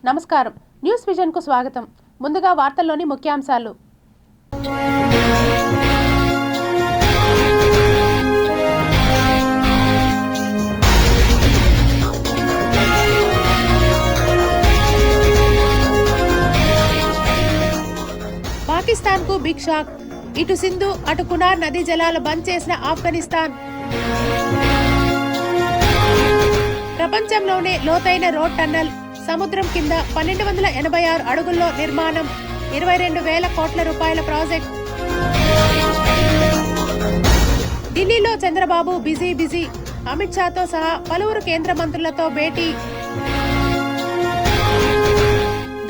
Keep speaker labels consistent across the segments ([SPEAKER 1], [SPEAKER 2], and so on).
[SPEAKER 1] నమస్కారం. News vision కు స్వాగతం. ముందుగా వార్తల్లోని ముఖ్యాంశాలు. పాకిస్తాన్ కు బిగ్ షాక్. ఇటు సింధు అటు కునార్ నదీ జలాలు బంద్ చేసిన ఆఫ్ఘనిస్తాన్. ప్రపంచంలోనే లోతైన రోడ్ టన్నల్ సముద్రం కింద 1286 అడుగుల్లో నిర్మాణం. 22,000 కోట్ల రూపాయల ప్రాజెక్ట్. ఢిల్లీలో చంద్రబాబు బిజీ. అమిత్ షాతో సహా పలువురు కేంద్ర మంత్రులతో భేటీ.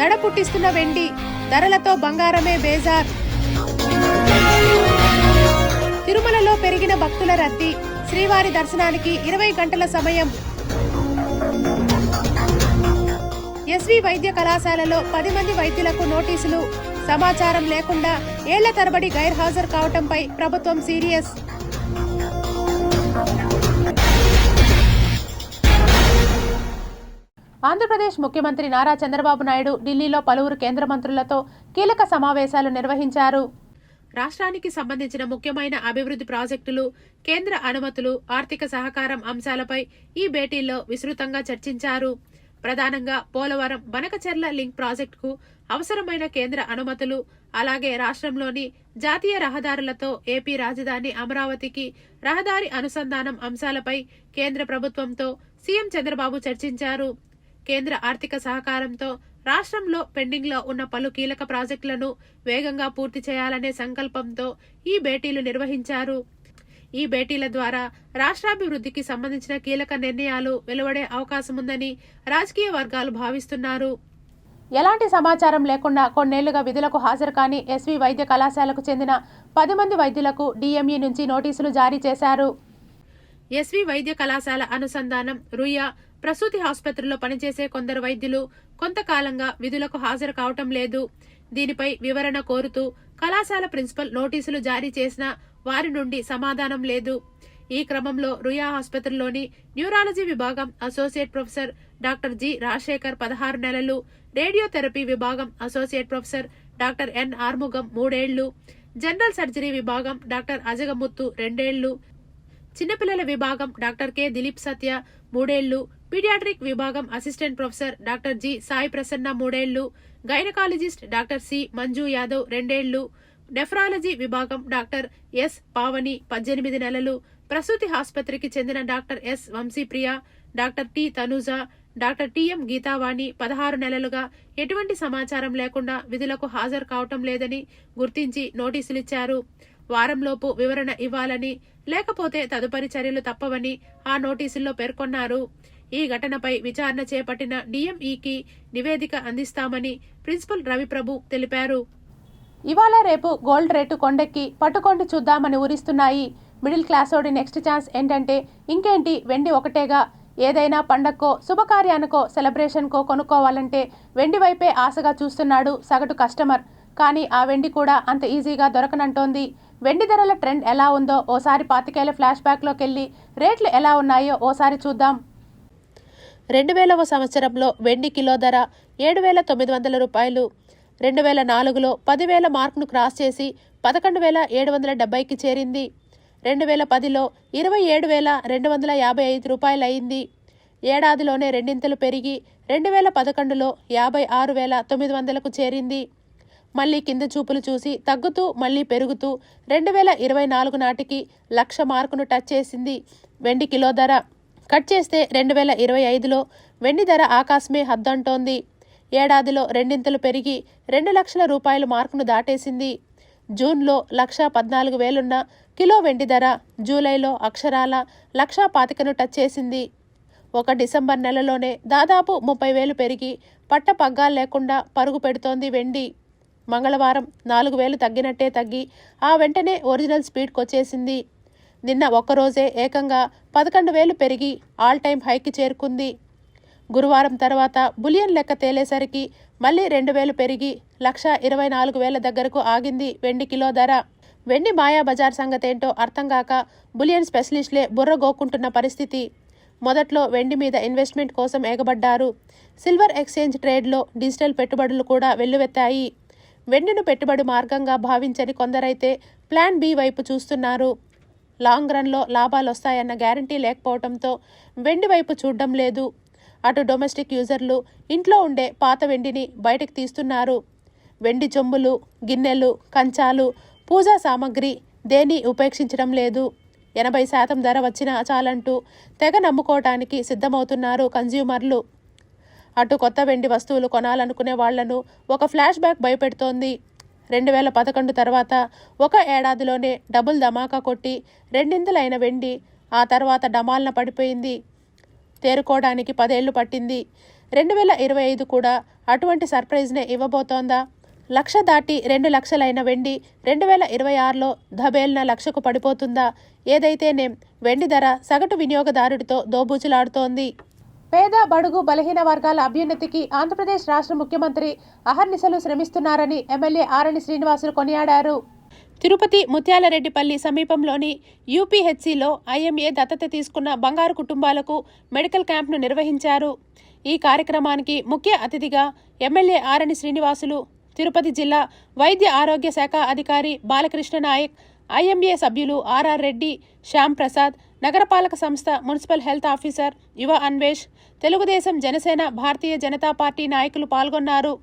[SPEAKER 1] దడ పుట్టిస్తున్న వెండి ధరలతో బంగారమే బేజార్. తిరుమలలో పెరిగిన భక్తుల రద్దీ. శ్రీవారి దర్శనానికి 20 గంటల సమయం. ఎస్వి వైద్య కళాశాలలో 10 మంది వైద్యులకు నోటీసులు. సమాచారం లేకుండా ఏళ్ల తరబడి గైర్హాజరు కావటంపై ప్రభుత్వం సీరియస్. ఆంధ్రప్రదేశ్ ముఖ్యమంత్రి నారా చంద్రబాబు నాయుడు ఢిల్లీలో పలువురు కేంద్ర మంత్రులతో కీలక సమావేశాలు నిర్వహించారు. రాష్ట్రానికి సంబంధించిన ముఖ్యమైన అభివృద్ధి ప్రాజెక్టులు, కేంద్ర అనుమతులు, ఆర్థిక సహకారం అంశాలపై ఈ భేటీలో విస్తృతంగా చర్చించారు. ప్రధానంగా పోలవరం బనకచెర్ల లింక్ ప్రాజెక్టుకు అవసరమైన కేంద్ర అనుమతులు, అలాగే రాష్ట్రంలోని జాతీయ రహదారులతో ఏపీ రాజధాని అమరావతికి రహదారి అనుసంధానం అంశాలపై కేంద్ర ప్రభుత్వంతో సీఎం చంద్రబాబు చర్చించారు. కేంద్ర ఆర్థిక సహకారంతో రాష్ట్రంలో పెండింగ్ లో ఉన్న పలు కీలక ప్రాజెక్టులను వేగంగా పూర్తి చేయాలనే సంకల్పంతో ఈ భేటీలు నిర్వహించారు. ఈ భేటీల ద్వారా రాష్ట్రాభివృద్ధికి సంబంధించిన కీలక నిర్ణయాలు వెలువడే అవకాశముందని రాజకీయ వర్గాలు భావిస్తున్నారు. ఎలాంటి సమాచారం లేకుండా కొన్నేళ్లుగా విధులకు హాజరు కాని ఎస్వి వైద్య కళాశాలకు చెందిన 10 మంది వైద్యులకు డిఎంఈ నుంచి నోటీసులు జారీ చేశారు. ఎస్వి వైద్య కళాశాల అనుసంధానం రుయా ప్రసూతి ఆసుపత్రిలో పనిచేసే కొందరు వైద్యులు కొంతకాలంగా విధులకు హాజరు కావటం లేదు. దీనిపై వివరణ కోరుతూ కళాశాల ప్రిన్సిపల్ నోటీసులు జారీ చేసినా వారి నుండి సమాధానం లేదు. ఈ క్రమంలో రుయా ఆసుపత్రిలోని న్యూరాలజీ విభాగం associate professor doctor G Rajasekhar 16 నెలలు, రేడియోథెరపీ విభాగం associate professor doctor N Arumugam 3 ఏళ్లు, జనరల్ సర్జరీ విభాగం డాక్టర్ అజగముత్తు 2 ఏళ్లు, చిన్నపిల్లల విభాగం డాక్టర్ కె దిలీప్ సత్య 3 ఏళ్లు, పీడియాట్రిక్ విభాగం assistant professor doctor G Sai Prasanna 3 ఏళ్లు, gynaecologist doctor C Manju Yadav 2 ఏళ్లు, నెఫ్రాలజీ విభాగం డాక్టర్ ఎస్ పావని 18 నెలలు, ప్రసూతి ఆసుపత్రికి చెందిన doctor S Vamshipriya, doctor T Tanuja, doctor TM Geethavani 16 నెలలుగా ఎటువంటి సమాచారం లేకుండా విధులకు హాజరు కావటం లేదని గుర్తించి నోటీసులిచ్చారు. వారంలోపు వివరణ ఇవ్వాలని, లేకపోతే తదుపరి చర్యలు తప్పవని ఆ నోటీసుల్లో పేర్కొన్నారు. ఈ ఘటనపై విచారణ చేపట్టిన డిఎంఈకి నివేదిక అందిస్తామని ప్రిన్సిపల్ రవిప్రభు తెలిపారు. ఇవాళ రేపు గోల్డ్ రేటు కొండెక్కి పట్టుకొండి చూద్దామని ఊరిస్తున్నాయి. మిడిల్ క్లాసోడి నెక్స్ట్ ఛాన్స్ ఏంటంటే ఇంకేంటి, వెండి ఒకటేగా. ఏదైనా పండక్కో శుభకార్యానికో సెలబ్రేషన్కో కొనుక్కోవాలంటే వెండి వైపే ఆశగా చూస్తున్నాడు సగటు కస్టమర్. కానీ ఆ వెండి కూడా అంత ఈజీగా దొరకనంటోంది. వెండి ధరల ట్రెండ్ ఎలా ఉందో ఓసారి 25 ఫ్లాష్ బ్యాక్లోకెళ్ళి రేట్లు ఎలా ఉన్నాయో ఓసారి చూద్దాం. 2000వ సంవత్సరంలో వెండి కిలో ధర 7,900 రూపాయలు. 2004లో 10,000 మార్కును క్రాస్ చేసి 11,770కి చేరింది. 2010లో 27,255 రూపాయలు అయింది. ఏడాదిలోనే రెండింతలు పెరిగి 2011లో 56,900కు చేరింది. మళ్లీ కింద చూపులు చూసి తగ్గుతూ మళ్లీ పెరుగుతూ 2024 నాటికి 1,00,000 మార్కును టచ్ చేసింది వెండి కిలో ధర. కట్ చేస్తే 2025లో వెండి ధర ఆకాశమే హద్దంటోంది. ఏడాదిలో రెండింతలు పెరిగి 2,00,000 రూపాయల మార్కును దాటేసింది. జూన్లో 1,14,000 కిలో వెండి ధర జూలైలో అక్షరాల 1,25,000ను టచ్ చేసింది. ఒక డిసెంబర్ నెలలోనే దాదాపు 30,000 పెరిగి పట్ట పగ్గాలు లేకుండా పరుగు పెడుతోంది వెండి. మంగళవారం 4,000 తగ్గినట్టే తగ్గి ఆ వెంటనే ఒరిజినల్ స్పీడ్కొచ్చేసింది. నిన్న ఒక్కరోజే ఏకంగా 11,000 పెరిగి ఆల్ టైమ్ హైకి చేరుకుంది. గురువారం తర్వాత బులియన్ లెక్క తేలేసరికి మళ్లీ 2,000 పెరిగి 1,24,000 దగ్గరకు ఆగింది వెండి కిలో ధర. వెండి మాయా బజార్ సంగతేంటో అర్థం కాక బులియన్ స్పెషలిస్టులే బుర్ర గోక్కుంటున్న పరిస్థితి. మొదట్లో వెండి మీద ఇన్వెస్ట్మెంట్ కోసం ఎగబడ్డారు. సిల్వర్ ఎక్స్చేంజ్ ట్రేడ్లో డిజిటల్ పెట్టుబడులు కూడా వెల్లువెత్తాయి. వెండిను పెట్టుబడి మార్గంగా భావించని కొందరైతే ప్లాన్ బి వైపు చూస్తున్నారు. లాంగ్ రన్లో లాభాలు వస్తాయన్న గ్యారంటీ లేకపోవడంతో వెండి వైపు చూడడం లేదు. అటు డొమెస్టిక్ యూజర్లు ఇంట్లో ఉండే పాత వెండిని బయటకు తీస్తున్నారు. వెండి చెంబులు, గిన్నెలు, కంచాలు, పూజా సామాగ్రి దేన్ని ఉపేక్షించడం లేదు. 80% ధర వచ్చినా చాలంటూ తెగ నమ్ముకోవటానికి సిద్ధమవుతున్నారు కన్జ్యూమర్లు. అటు కొత్త వెండి వస్తువులు కొనాలనుకునే వాళ్లను ఒక ఫ్లాష్ బ్యాక్ భయపెడుతోంది. 2011 తర్వాత ఒక ఏడాదిలోనే డబుల్ ధమాకా కొట్టి రెండింతలైన వెండి ఆ తర్వాత డమాల్న పడిపోయింది. తేరుకోవడానికి 10 ఏళ్లు పట్టింది. 2025 కూడా అటువంటి సర్ప్రైజ్నే ఇవ్వబోతోందా? 1,00,000 దాటి 2 లక్షలైన వెండి 2026లో ధబేల్న 1,00,000కు పడిపోతుందా? ఏదైతేనేం వెండి ధర సగటు వినియోగదారుడితో దోబూచులాడుతోంది. పేద, బడుగు, బలహీన వర్గాల అభ్యున్నతికి ఆంధ్రప్రదేశ్ రాష్ట్ర ముఖ్యమంత్రి అహర్నిశలు శ్రమిస్తున్నారని ఎమ్మెల్యే ఆరణి శ్రీనివాసులు కొనియాడారు. తిరుపతి ముత్యాలరెడ్డిపల్లి సమీపంలోని యూపీహెచ్సిలో ఐఎంఏ దత్తత తీసుకున్న బంగారు కుటుంబాలకు మెడికల్ క్యాంప్ను నిర్వహించారు. ఈ కార్యక్రమానికి ముఖ్య అతిథిగా ఎమ్మెల్యే ఆరణి శ్రీనివాసులు, తిరుపతి జిల్లా వైద్య ఆరోగ్య శాఖ అధికారి బాలకృష్ణ నాయక్, ఐఎంఏ సభ్యులు ఆర్ఆర్ రెడ్డి, శ్యామ్ ప్రసాద్, నగరపాలక సంస్థ మున్సిపల్ హెల్త్ ఆఫీసర్ యువ అన్వేష్, తెలుగుదేశం, జనసేన, భారతీయ జనతా పార్టీ నాయకులు పాల్గొన్నారు.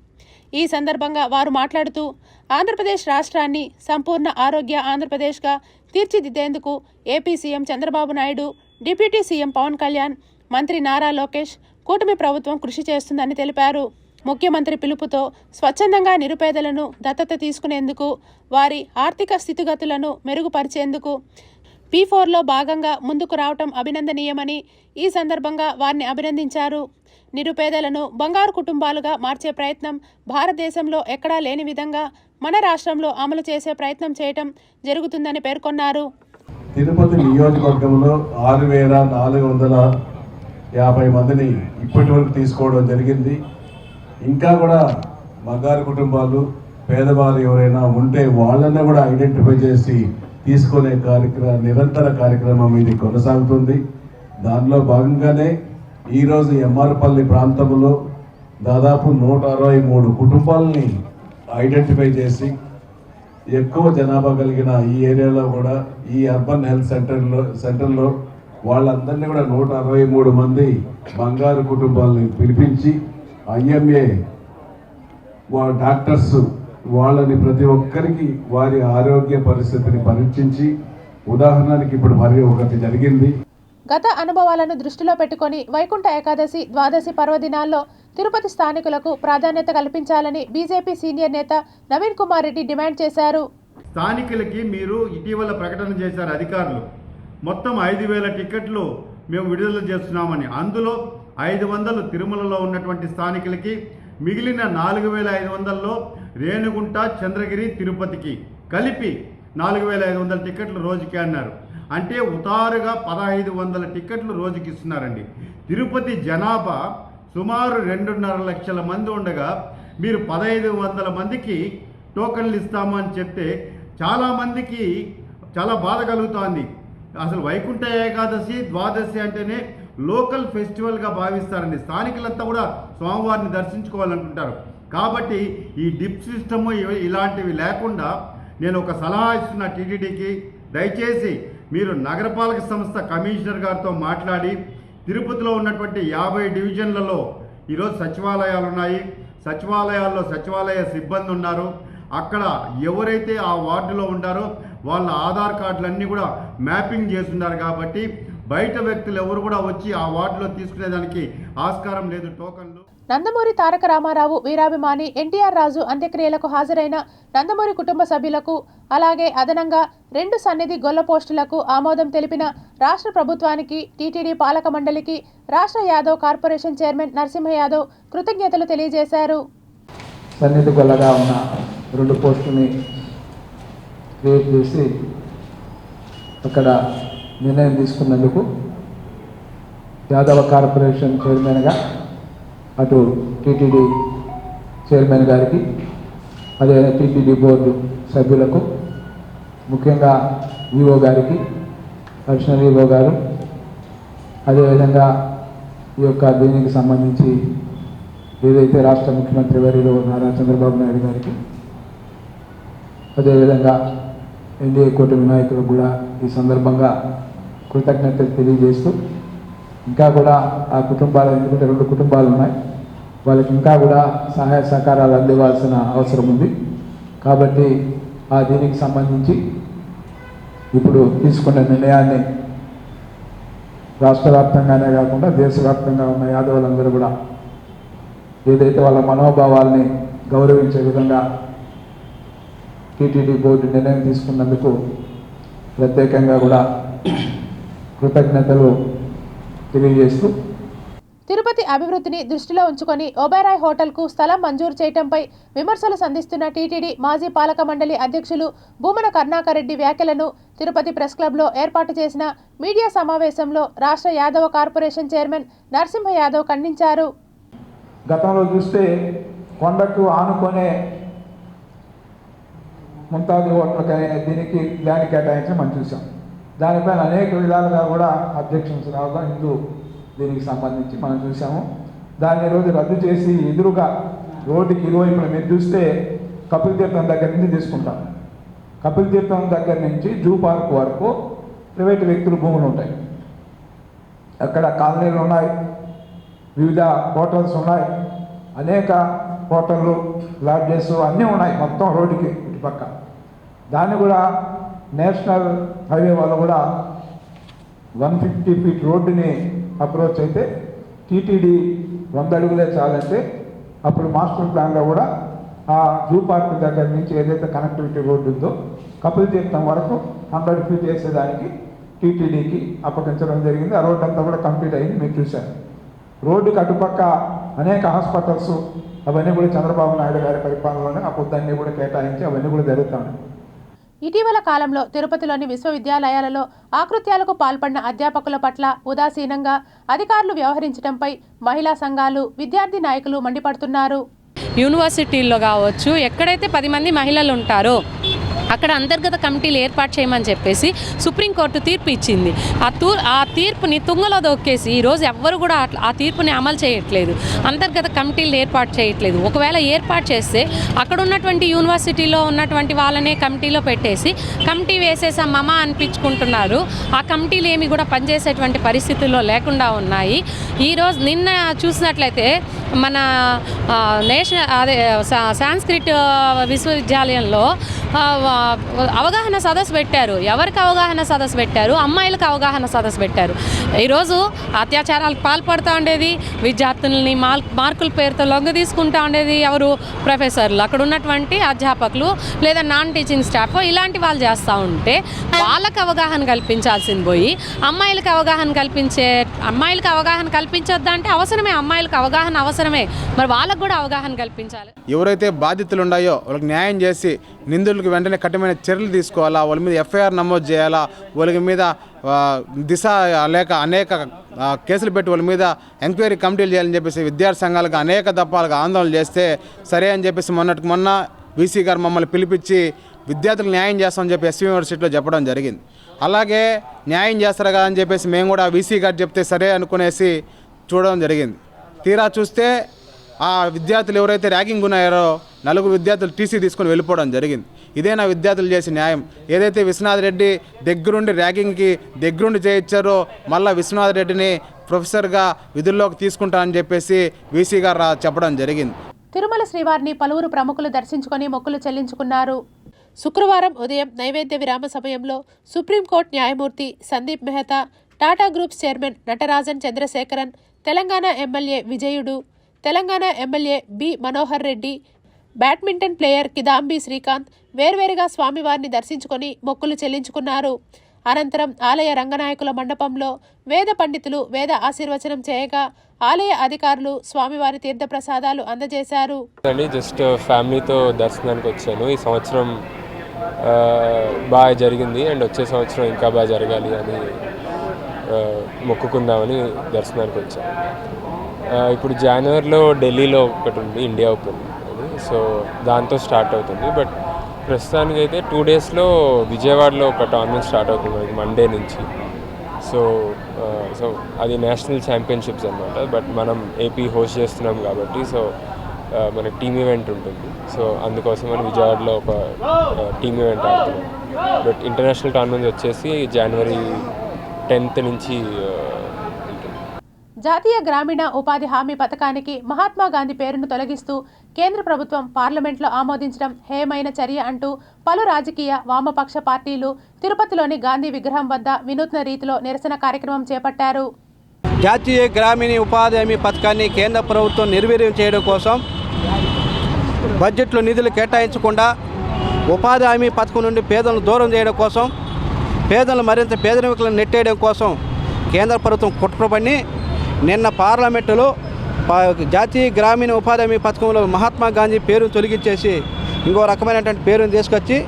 [SPEAKER 1] ఈ సందర్భంగా వారు మాట్లాడుతూ ఆంధ్రప్రదేశ్ రాష్ట్రాన్ని సంపూర్ణ ఆరోగ్య ఆంధ్రప్రదేశ్గా తీర్చిదిద్దేందుకు AP CM Chandrababu Naidu, deputy CM Pawan Kalyan, మంత్రి నారా లోకేష్, కూటమి ప్రభుత్వం కృషి చేస్తుందని తెలిపారు. ముఖ్యమంత్రి పిలుపుతో స్వచ్ఛందంగా నిరుపేదలను దత్తత తీసుకునేందుకు, వారి ఆర్థిక స్థితిగతులను మెరుగుపరిచేందుకు P4లో భాగంగా ముందుకు రావటం అభినందనీయమని ఈ సందర్భంగా వారిని అభినందించారు. నిరుపేదలను బంగారు కుటుంబాలుగా మార్చే ప్రయత్నం భారతదేశంలో ఎక్కడా లేని విధంగా మన రాష్ట్రంలో అమలు చేసే ప్రయత్నం చేయటం జరుగుతుందని పేర్కొన్నారు.
[SPEAKER 2] తిరుపతి నియోజకవర్గంలో 6,450 మందిని ఇప్పటి వరకు తీసుకోవడం జరిగింది. ఇంకా కూడా బంగారు కుటుంబాలు, పేదవారు ఎవరైనా ఉంటే వాళ్ళని కూడా ఐడెంటిఫై చేసి తీసుకునే నిరంతర కార్యక్రమం ఇది కొనసాగుతుంది. దానిలో భాగంగానే ఈరోజు ఎంఆర్పల్లి ప్రాంతంలో దాదాపు 163 కుటుంబాలని ఐడెంటిఫై చేసి ఎక్కువ జనాభా కలిగిన ఈ ఏరియాలో కూడా ఈ అర్బన్ హెల్త్ సెంటర్లో వాళ్ళందరినీ కూడా 163 మంది బంగారు కుటుంబాలని పిలిపించి ఐఎంఏ డాక్టర్స్ వాళ్ళని ప్రతి ఒక్కరికి వారి ఆరోగ్య పరిస్థితిని పరీక్షించి, ఉదాహరణకి ఇప్పుడు మరి ఒకటి జరిగింది.
[SPEAKER 1] గత అనుభవాలను దృష్టిలో పెట్టుకొని వైకుంఠ ఏకాదశి, ద్వాదశి పర్వదినాల్లో తిరుపతి స్థానికులకు ప్రాధాన్యత కల్పించాలని బీజేపీ సీనియర్ నేత నవీన్ కుమార్ రెడ్డి డిమాండ్ చేశారు.
[SPEAKER 3] స్థానికులకి మీరు ఇటీవల ప్రకటన చేశారు అధికారులు, మొత్తం 5,000 టికెట్లు మేము విడుదల చేస్తున్నామని. అందులో 500 తిరుమలలో ఉన్నటువంటి స్థానికులకి, మిగిలిన 4,500లో రేణుగుంట, చంద్రగిరి, తిరుపతికి కలిపి 4,500 టికెట్లు రోజుకి అన్నారు. అంటే ఉతారుగా 1,500 టికెట్లు రోజుకి ఇస్తున్నారండి. తిరుపతి జనాభా సుమారు 2.5 లక్షల మంది ఉండగా మీరు 1,500 మందికి టోకన్లు ఇస్తామని చెప్తే చాలామందికి చాలా బాధ కలుగుతోంది. అసలు వైకుంఠ ఏకాదశి, ద్వాదశి అంటేనే లోకల్ ఫెస్టివల్గా భావిస్తారండి. స్థానికులంతా కూడా స్వామివారిని దర్శించుకోవాలనుకుంటారు. కాబట్టి ఈ డిప్ సిస్టము ఇలాంటివి లేకుండా నేను ఒక సలహా ఇస్తున్న టీటీడీకి, దయచేసి మీరు నగరపాలక సంస్థ కమిషనర్ గారితో మాట్లాడి తిరుపతిలో ఉన్నటువంటి 50 డివిజన్లలో ఈరోజు సచివాలయాలు ఉన్నాయి. సచివాలయాల్లో సచివాలయ సిబ్బంది ఉన్నారు. అక్కడ ఎవరైతే ఆ వార్డులో ఉంటారో వాళ్ళ ఆధార్ కార్డులన్నీ కూడా మ్యాపింగ్ చేస్తున్నారు. కాబట్టి బయట వ్యక్తులు ఎవరు కూడా వచ్చి ఆ వార్డులో తీసుకునేదానికి ఆస్కారం లేదు. టోకన్లు.
[SPEAKER 1] నందమూరి తారక రామారావు వీరాభిమాని ఎన్టీఆర్ రాజు అంత్యక్రియలకు హాజరైన నందమూరి కుటుంబ సభ్యులకు, అలాగే అదనంగా 2 సన్నిధి గొల్ల పోస్టులకు ఆమోదం తెలిపిన రాష్ట్ర ప్రభుత్వానికి, టీటీడీ పాలక మండలికి రాష్ట్ర యాదవ్ కార్పొరేషన్ చైర్మన్ నరసింహ యాదవ్ కృతజ్ఞతలు తెలియజేశారు.
[SPEAKER 4] సన్నిధి గొల్లగా ఉన్న 2 పోస్టుని క్రియేట్ చేసి అక్కడ నిర్ణయం తీసుకున్నందుకు యాదవ కార్పొరేషన్ చైర్మన్గా అటు టీటీడీ చైర్మన్ గారికి, అదే టీటీడీ బోర్డు సభ్యులకు, ముఖ్యంగా ఈఓ గారికి, అడిషనల్ ఈఓ గారు, అదేవిధంగా ఈ యొక్క దీనికి సంబంధించి ఏదైతే రాష్ట్ర ముఖ్యమంత్రి వర్యులు నారా చంద్రబాబు నాయుడు గారికి, అదేవిధంగా ఎన్డీఏ కూటమి నాయకులకు కూడా ఈ సందర్భంగా కృతజ్ఞతలు తెలియజేస్తూ, ఇంకా కూడా ఆ కుటుంబాలు, ఎందుకంటే 2 కుటుంబాలు ఉన్నాయి, వాళ్ళకి ఇంకా కూడా సహాయ సహకారాలు అందివ్వాల్సిన అవసరం ఉంది. కాబట్టి ఆ దీనికి సంబంధించి ఇప్పుడు తీసుకున్న నిర్ణయాన్ని రాష్ట్ర వ్యాప్తంగానే కాకుండా దేశవ్యాప్తంగా ఉన్న యాదవులందరూ కూడా ఏదైతే వాళ్ళ మనోభావాల్ని గౌరవించే విధంగా టీటీడీ బోర్డు నిర్ణయం తీసుకున్నందుకు ప్రత్యేకంగా కూడా కృతజ్ఞతలు తెలియజేస్తూ,
[SPEAKER 1] తిరుపతి అభివృద్ధిని దృష్టిలో ఉంచుకొని ఓబెరాయ్ హోటల్కు స్థలం మంజూరు చేయడంపై విమర్శలు సంధిస్తున్న టీటీడీ మాజీ పాలక మండలి అధ్యక్షులు భూమన కరుణాకర్ రెడ్డి వ్యాఖ్యలను తిరుపతి ప్రెస్ క్లబ్లో ఏర్పాటు చేసిన మీడియా సమావేశంలో రాష్ట్ర యాదవ కార్పొరేషన్ చైర్మన్ నరసింహ యాదవ్ ఖండించారు.
[SPEAKER 4] గతంలో చూస్తే కొండకు ఆనుకొనే ముంతాజు హోటల్కి దీనికి ల్యాండ్ కేటాయించి మనం చూసాం. దానిపైన అనేక విధాలుగా కూడా అబ్జెక్షన్స్ రావడం హిందూ దీనికి సంబంధించి మనం చూసాము. దాన్ని ఈరోజు రద్దు చేసి ఎదురుగా రోడ్డుకి ఇరువైపున మీరు చూస్తే కపిల్ తీర్థం దగ్గర నుంచి తీసుకుంటాం. కపిల్ తీర్థం దగ్గర నుంచి జూ పార్క్ వరకు ప్రైవేటు వ్యక్తుల భూములు ఉంటాయి. అక్కడ కాలనీలు ఉన్నాయి, వివిధ హోటల్స్ ఉన్నాయి, అనేక హోటళ్ళు, లాడ్జెస్ అన్నీ ఉన్నాయి మొత్తం రోడ్డుకి ఇటుపక్క. దాన్ని కూడా నేషనల్ హైవే వాళ్ళు కూడా 150 ఫీట్ రోడ్డుని అప్రోచ్ అయితే టీటీడీ 100 అడుగులే చాలంటే అప్పుడు మాస్టర్ ప్లాన్లో కూడా ఆ జూ పార్క్ దగ్గర నుంచి ఏదైతే కనెక్టివిటీ రోడ్డు ఉందో కపిల్ తీర్థం వరకు 100 ఫీట్ వేసేదానికి టీటీడీకి అప్పగించడం జరిగింది. ఆ రోడ్డు అంతా కూడా కంప్లీట్ అయింది, మీరు చూశారు. రోడ్డుకి అటుపక్క అనేక హాస్పిటల్స్ అవన్నీ కూడా చంద్రబాబు నాయుడు గారి పరిపాలనలోనే ఆ పొద్దున్నీ కూడా కేటాయించి అవన్నీ కూడా జరుగుతాయి.
[SPEAKER 1] ఇటీవల కాలంలో తిరుపతిలోని విశ్వవిద్యాలయాలలో ఆకృత్యాలకు పాల్పడిన అధ్యాపకుల పట్ల ఉదాసీనంగా అధికారులు వ్యవహరించడంపై మహిళా సంఘాలు, విద్యార్థి నాయకులు మండిపడుతున్నారు.
[SPEAKER 5] యూనివర్సిటీల్లో కావచ్చు, ఎక్కడైతే 10 మంది మహిళలు ఉంటారో అక్కడ అంతర్గత కమిటీలు ఏర్పాటు చేయమని చెప్పేసి సుప్రీంకోర్టు తీర్పు ఇచ్చింది. ఆ తీర్పుని తుంగలో దొక్కేసి ఈరోజు ఎవ్వరు కూడా ఆ తీర్పుని అమలు చేయట్లేదు, అంతర్గత కమిటీలు ఏర్పాటు చేయట్లేదు. ఒకవేళ ఏర్పాటు చేస్తే అక్కడ ఉన్నటువంటి యూనివర్సిటీలో ఉన్నటువంటి వాళ్ళనే కమిటీలో పెట్టేసి కమిటీ వేసేసామమ్మా అనిపించుకుంటున్నారు. ఆ కమిటీలు ఏమి కూడా పనిచేసేటువంటి పరిస్థితుల్లో లేకుండా ఉన్నాయి. ఈరోజు నిన్న చూసినట్లయితే మన సాంస్క్రిట్ విశ్వవిద్యాలయంలో అవగాహన సదస్సు పెట్టారు. ఎవరికి అవగాహన సదస్సు పెట్టారు? అమ్మాయిలకు అవగాహన సదస్సు పెట్టారు. ఈరోజు అత్యాచారాలకు పాల్పడుతూ ఉండేది, విద్యార్థులని మార్కుల పేరుతో లొంగ తీసుకుంటూ ఉండేది ఎవరు? ప్రొఫెసర్లు, అక్కడ ఉన్నటువంటి అధ్యాపకులు లేదా నాన్ టీచింగ్ స్టాఫ్, ఇలాంటి వాళ్ళు చేస్తూ ఉంటే వాళ్ళకి అవగాహన కల్పించాల్సింది పోయి అమ్మాయిలకు అవగాహన కల్పించొద్దా అంటే అవసరమే, అమ్మాయిలకు అవగాహన అవసరమే, మరి వాళ్ళకు కూడా అవగాహన కల్పించాలి.
[SPEAKER 6] ఎవరైతే బాధితులు ఉన్నాయో వాళ్ళకి న్యాయం చేసి నిందితులకు వెంటనే కఠినమైన చర్యలు తీసుకోవాలా, వాళ్ళ మీద ఎఫ్ఐఆర్ నమోదు చేయాలా, వాళ్ళ మీద దిశ లేక అనేక కేసులు పెట్టి వాళ్ళ మీద ఎంక్వైరీ కమిటీలు చేయాలని చెప్పేసి విద్యార్థి సంఘాలకు అనేక దఫాలుగా ఆందోళన చేస్తే సరే అని చెప్పేసి మొన్న వీసీ గారు మమ్మల్ని పిలిపించి విద్యార్థులకు న్యాయం చేస్తామని చెప్పి ఎస్వి యూనివర్సిటీలో చెప్పడం జరిగింది. అలాగే న్యాయం చేస్తారు కదా అని చెప్పేసి మేము కూడా వీసీ గారు చెప్తే సరే అనుకునేసి చూడడం జరిగింది. తీరా చూస్తే ఆ విద్యార్థులు ఎవరైతే ర్యాగింగ్ ఉన్నారో 4 విద్యార్థులు టీసీ తీసుకొని వెళ్ళిపోవడం జరిగింది. ఇదే నా విద్యార్థులు చేసే న్యాయం. ఏదైతే విశ్వనాథ్ రెడ్డి దగ్గరుండి ర్యాగింగ్కి దగ్గరుండి చేయించారో మళ్ళీ విశ్వనాథ్ రెడ్డిని ప్రొఫెసర్గా విధుల్లోకి తీసుకుంటానని చెప్పేసి వీసీ గారు చెప్పడం జరిగింది.
[SPEAKER 1] తిరుమల శ్రీవారిని పలువురు ప్రముఖులు దర్శించుకొని మొక్కులు చెల్లించుకున్నారు. శుక్రవారం ఉదయం నైవేద్య విరామ సమయంలో సుప్రీంకోర్టు న్యాయమూర్తి Sandeep Mehta, Tata groups chairman Natarajan Chandrasekaran, Telangana MLA Vijayudu, Telangana MLA B Manohar Reddy, badminton player Kidambi Srikanth వేర్వేరుగా స్వామివారిని దర్శించుకొని మొక్కులు చెల్లించుకున్నారు. అనంతరం ఆలయ రంగనాయకుల మండపంలో వేద పండితులు వేద ఆశీర్వచనం చేయగా ఆలయ అధికారులు స్వామివారి తీర్థప్రసాదాలు అందజేశారు.
[SPEAKER 7] జస్ట్ ఫ్యామిలీతో దర్శనానికి వచ్చాను. ఈ సంవత్సరం బాగా జరిగింది అండ్ వచ్చే సంవత్సరం ఇంకా బాగా జరగాలి అని మొక్కుకుందామని దర్శనానికి వచ్చాను. ఇప్పుడు జనవరిలో ఢిల్లీలో ఒకటి ఉంది, ఇండియా ఓపెన్ అని, సో దాంతో స్టార్ట్ అవుతుంది. బట్ ప్రస్తుతానికి అయితే 2 డేస్లో విజయవాడలో ఒక టోర్నమెంట్ స్టార్ట్ అవుతుంది మనకి మండే నుంచి. సో సో అది నేషనల్ ఛాంపియన్షిప్స్ అనమాట. బట్ మనం ఏపీ హోస్ట్ చేస్తున్నాం కాబట్టి సో మనకి టీమ్ ఈవెంట్ ఉంటుంది. సో అందుకోసం మనం విజయవాడలో ఒక టీమ్ ఈవెంట్ ఆడుతున్నాం. బట్ ఇంటర్నేషనల్ టోర్నమెంట్ వచ్చేసి జనవరి 10th నుంచి
[SPEAKER 1] జాతీయ గ్రామీణ ఉపాధి హామీ పథకానికి మహాత్మా గాంధీ పేరును తొలగిస్తూ కేంద్ర ప్రభుత్వం పార్లమెంట్లో ఆమోదించడం హేయమైన చర్య అంటూ పలు రాజకీయ వామపక్ష పార్టీలు తిరుపతిలోని గాంధీ విగ్రహం వద్ద వినూత్న రీతిలో నిరసన కార్యక్రమం చేపట్టారు.
[SPEAKER 8] జాతీయ గ్రామీణ ఉపాధి హామీ పథకాన్ని కేంద్ర ప్రభుత్వం నిర్వీర్యం చేయడం కోసం బడ్జెట్లో నిధులు కేటాయించకుండా ఉపాధి హామీ పథకం నుండి పేదలను దూరం చేయడం కోసం, పేదలను మరింత పేదరికలను నెట్టేయడం కోసం కేంద్ర ప్రభుత్వం కుట్రపడి నిన్న పార్లమెంటులో జాతీయ గ్రామీణ ఉపాధి హామీ పథకంలో మహాత్మా గాంధీ పేరును తొలగించేసి ఇంకో రకమైనటువంటి పేరును తీసుకొచ్చి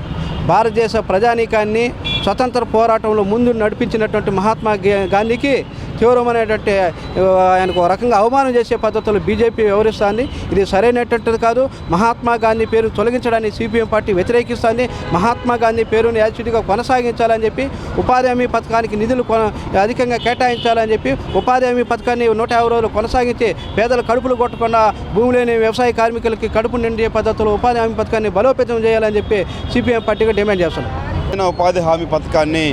[SPEAKER 8] భారతదేశ ప్రజానీకాన్ని స్వతంత్ర పోరాటంలో ముందు నడిపించినటువంటి మహాత్మా గాంధీకి తీవ్రమైనటువంటి ఆయనకు ఒక రకంగా అవమానం చేసే పద్ధతులు బీజేపీ వ్యవహరిస్తుంది. ఇది సరైనటువంటిది కాదు. మహాత్మా గాంధీ పేరును తొలగించడానికి సిపిఎం పార్టీ వ్యతిరేకిస్తుంది. మహాత్మా గాంధీ పేరును యాజిటీగా కొనసాగించాలని చెప్పి, ఉపాధి హామీ పథకానికి నిధులు అధికంగా కేటాయించాలని చెప్పి, ఉపాధి హామీ పథకాన్ని 150 రోజులు కొనసాగించి పేదలు కడుపులు కొట్టకుండా భూమి లేని వ్యవసాయ కార్మికులకి కడుపు నిండే పద్ధతులు ఉపాధి హామీ పథకాన్ని బలోపేతం చేయాలని చెప్పి సిపిఎం పార్టీగా డిమాండ్ చేస్తున్నాం.
[SPEAKER 9] ఉపాధి హామీ పథకాన్ని